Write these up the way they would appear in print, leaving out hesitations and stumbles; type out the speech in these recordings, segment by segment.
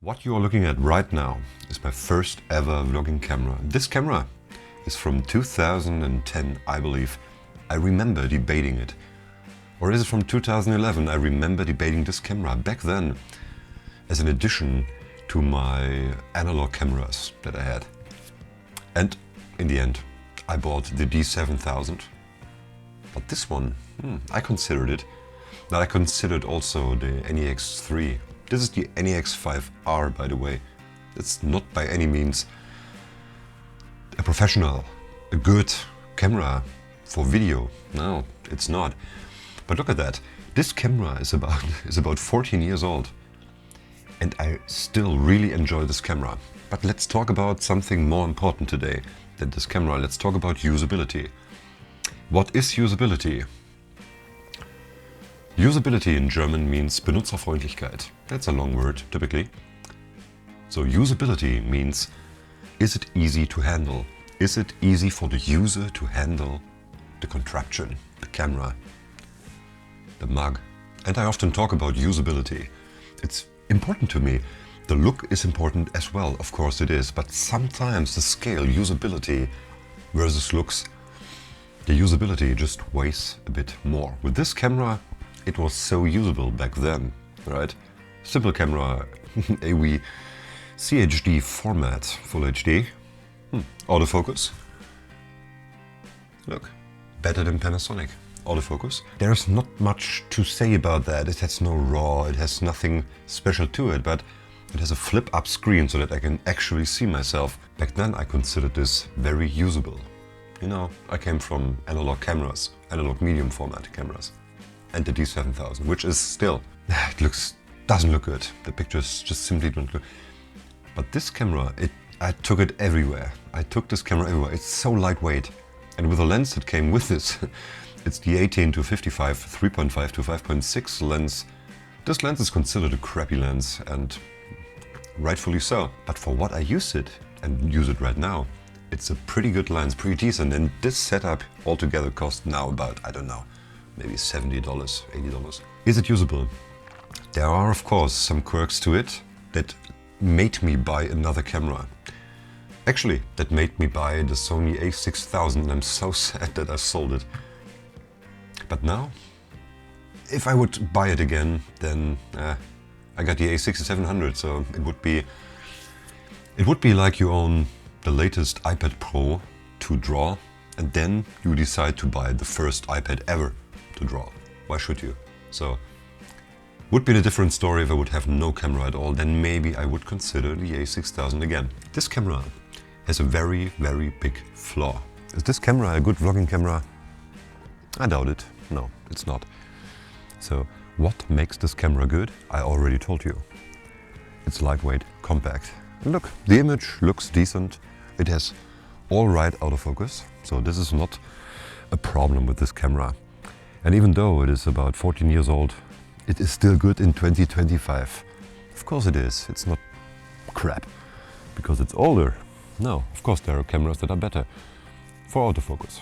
What you are looking at right now is my first ever vlogging camera. This camera is from 2010, I believe. I remember debating it. Or is it from 2011? I remember debating this camera back then as an addition to my analog cameras that I had. And in the end, I bought the D7000. But this one, I considered it. Now I considered also the NEX 3. This is the NEX 5R, by the way. It's not by any means a professional, a good camera for video. No, it's not. But look at that. This camera is about 14 years old. And I still really enjoy this camera. But let's talk about something more important today than this camera. Let's talk about usability. What is usability? Usability in German means Benutzerfreundlichkeit. That's a long word, typically. So usability means, is it easy to handle? Is it easy for the user to handle the contraption, the camera, the mug? And I often talk about usability. It's important to me. The look is important as well, of course it is, but sometimes the scale, usability versus looks, the usability just weighs a bit more. With this camera, it was so usable back then, right? Simple camera, AV CHD format, Full HD, autofocus. Look, better than Panasonic. Autofocus. There's not much to say about that. It has no RAW, it has nothing special to it, but it has a flip-up screen so that I can actually see myself. Back then I considered this very usable. You know, I came from analog cameras, analog medium format cameras, and the D7000, which is still, doesn't look good. The pictures just simply don't look. But this camera, I took it everywhere. I took this camera everywhere. It's so lightweight. And with the lens that came with this, it's the 18 to 55, 3.5 to 5.6 lens. This lens is considered a crappy lens, and rightfully so. But for what I use it, and use it right now, it's a pretty good lens, pretty decent. And this setup altogether costs now about, I don't know, maybe $70, $80. Is it usable? There are, of course, some quirks to it that made me buy another camera. Actually, that made me buy the Sony a6000, and I'm so sad that I sold it. But now, if I would buy it again, then I got the a6700, so it would be like you own the latest iPad Pro to draw, and then you decide to buy the first iPad ever to draw. Why should you? So, would be a different story if I would have no camera at all. Then maybe I would consider the a6000 again. This camera has a very, very big flaw. Is this camera a good vlogging camera? I doubt it. No, it's not. So, what makes this camera good? I already told you. It's lightweight, compact. And look, the image looks decent. It has all right autofocus. So this is not a problem with this camera. And even though it is about 14 years old, it is still good in 2025. Of course it is. It's not crap because it's older. No, of course there are cameras that are better for autofocus.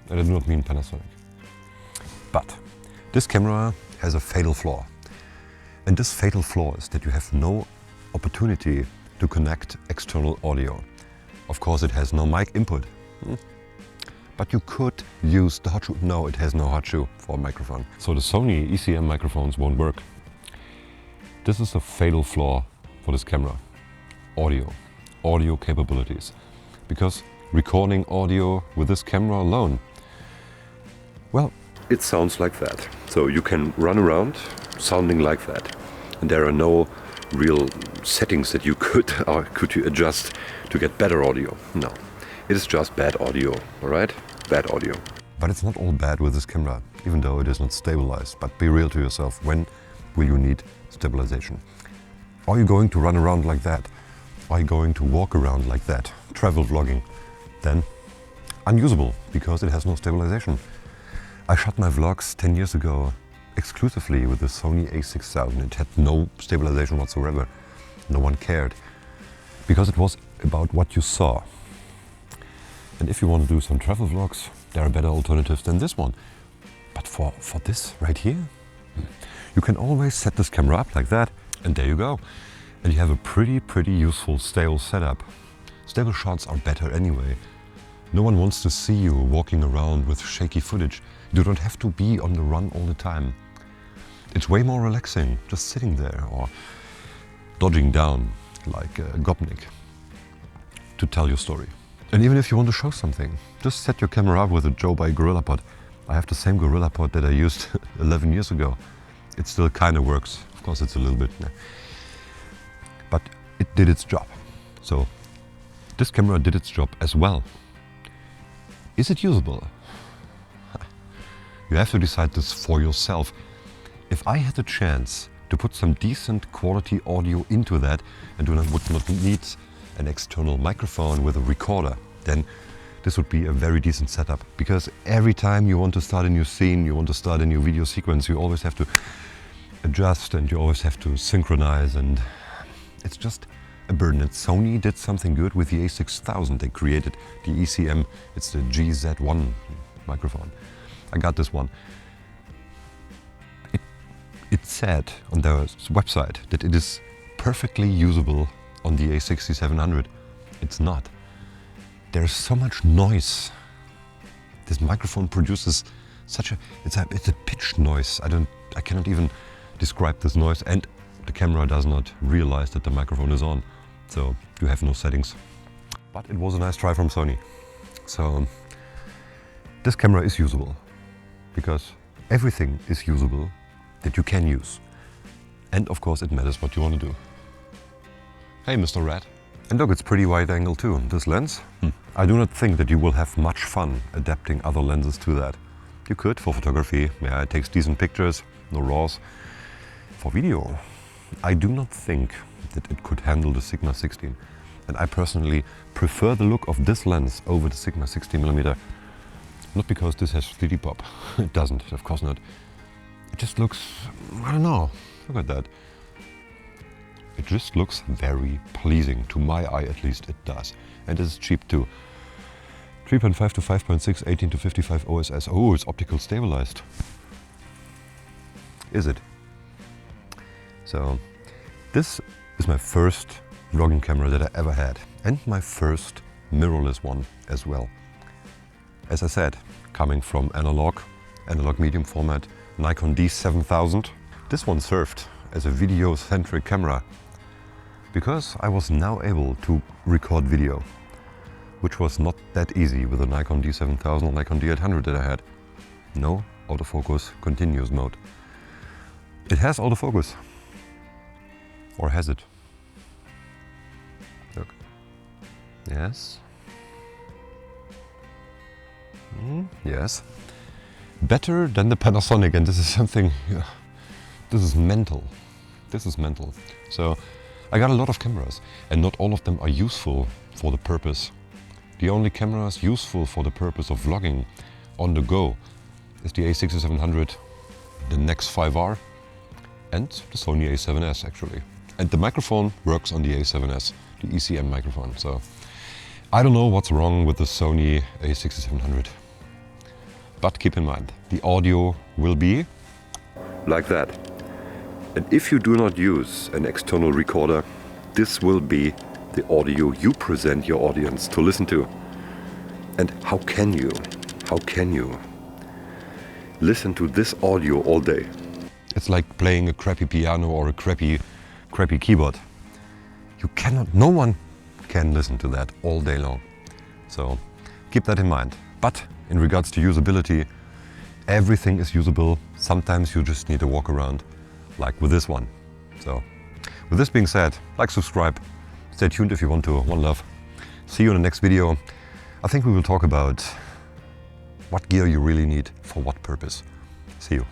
And I do not mean Panasonic. But this camera has a fatal flaw. And this fatal flaw is that you have no opportunity to connect external audio. Of course it has no mic input. But you could use the hot shoe. No, it has no hot shoe for a microphone. So the Sony ECM microphones won't work. This is a fatal flaw for this camera. Audio capabilities. Because recording audio with this camera alone, well, it sounds like that. So you can run around sounding like that. And there are no real settings that you could you adjust to get better audio. No, it is just bad audio, all right? Bad audio. But it's not all bad with this camera, even though it is not stabilized. But be real to yourself, when will you need stabilization? Are you going to run around like that? Are you going to walk around like that? Travel vlogging? Then unusable, because it has no stabilization. I shot my vlogs 10 years ago exclusively with the Sony a6000. It had no stabilization whatsoever. No one cared, because it was about what you saw. And if you want to do some travel vlogs, there are better alternatives than this one. But for this right here, you can always set this camera up like that, and there you go. and you have a pretty useful stable setup. Stable shots are better anyway. No one wants to see you walking around with shaky footage. You don't have to be on the run all the time. It's way more relaxing just sitting there or dodging down like a Gopnik to tell your story. And even if you want to show something, just set your camera up with a Joe by GorillaPod. I have the same GorillaPod that I used 11 years ago. It still kind of works. Of course, it's a little bit, but it did its job. So this camera did its job as well. Is it usable? You have to decide this for yourself. If I had the chance to put some decent quality audio into that and would not need an external microphone with a recorder, then this would be a very decent setup. Because every time you want to start a new scene, you want to start a new video sequence, you always have to adjust and you always have to synchronize, and it's just a burden. And Sony did something good with the a6000. They created the ECM, it's the GZ1 microphone. I got this one. It said on their website that it is perfectly usable on the a6700. It's not. There's so much noise. This microphone produces such it's a pitched noise. I cannot even describe this noise, and the camera does not realize that the microphone is on. So you have no settings. But it was a nice try from Sony. So this camera is usable because everything is usable that you can use. And of course it matters what you want to do. Hey, Mr. Rat. And look, it's pretty wide angle too, this lens. I do not think that you will have much fun adapting other lenses to that. You could for photography, yeah, it takes decent pictures, no RAWs. For video, I do not think that it could handle the Sigma 16. And I personally prefer the look of this lens over the Sigma 16mm. Not because this has 3D pop, it doesn't, of course not. It just looks, I don't know, look at that. It just looks very pleasing, to my eye at least it does. And it's cheap too. 3.5 to 5.6, 18 to 55 OSS. Oh, it's optical stabilized. Is it? So, this is my first vlogging camera that I ever had. And my first mirrorless one as well. As I said, coming from analog medium format, Nikon D7000. This one served as a video-centric camera because I was now able to record video, which was not that easy with the Nikon D7000 or Nikon D800 that I had. No autofocus continuous mode. It has autofocus. Or has it? Look. Yes. Yes. Better than the Panasonic, and this is something, this is mental. This is mental. So I got a lot of cameras and not all of them are useful for the purpose. The only cameras useful for the purpose of vlogging on the go is the a6700, the NEX 5R and the Sony a7S actually. And the microphone works on the a7S, the ECM microphone. So I don't know what's wrong with the Sony a6700. But keep in mind, the audio will be like that. And if you do not use an external recorder, this will be the audio you present your audience to listen to. And how can you listen to this audio all day? It's like playing a crappy piano or a crappy keyboard. You cannot, no one can listen to that all day long. So keep that in mind. But in regards to usability, everything is usable. Sometimes you just need to walk around, like with this one. So with this being said, like, subscribe, stay tuned if you want to. One love. See you in the next video. I think we will talk about what gear you really need for what purpose. See you.